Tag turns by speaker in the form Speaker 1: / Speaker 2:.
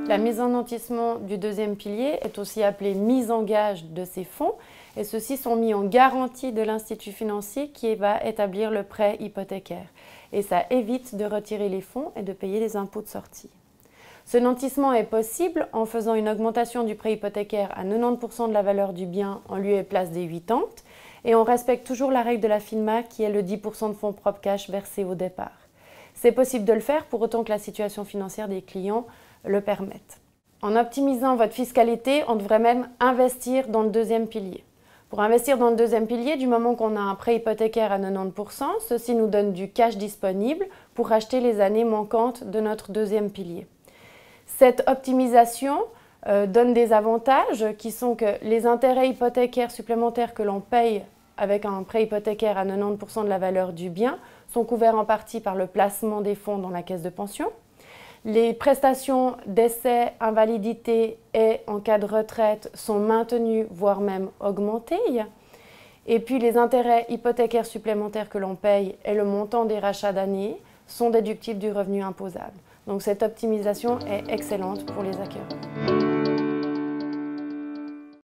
Speaker 1: La mise en nantissement du deuxième pilier est aussi appelée mise en gage de ces fonds et ceux-ci sont mis en garantie de l'institut financier qui va établir le prêt hypothécaire. Et ça évite de retirer les fonds et de payer les impôts de sortie. Ce nantissement est possible en faisant une augmentation du prêt hypothécaire à 90% de la valeur du bien en lieu et place des 80 et on respecte toujours la règle de la FINMA qui est le 10% de fonds propres cash versés au départ. C'est possible de le faire pour autant que la situation financière des clients le permette. En optimisant votre fiscalité, on devrait même investir dans le deuxième pilier. Pour investir dans le deuxième pilier, du moment qu'on a un prêt hypothécaire à 90%, ceci nous donne du cash disponible pour acheter les années manquantes de notre deuxième pilier. Cette optimisation donne des avantages qui sont que les intérêts hypothécaires supplémentaires que l'on paye avec un prêt hypothécaire à 90% de la valeur du bien sont couverts en partie par le placement des fonds dans la caisse de pension. Les prestations d'essai, invalidité et en cas de retraite sont maintenues, voire même augmentées. Et puis les intérêts hypothécaires supplémentaires que l'on paye et le montant des rachats d'années sont déductibles du revenu imposable. Donc cette optimisation est excellente pour les acquéreurs.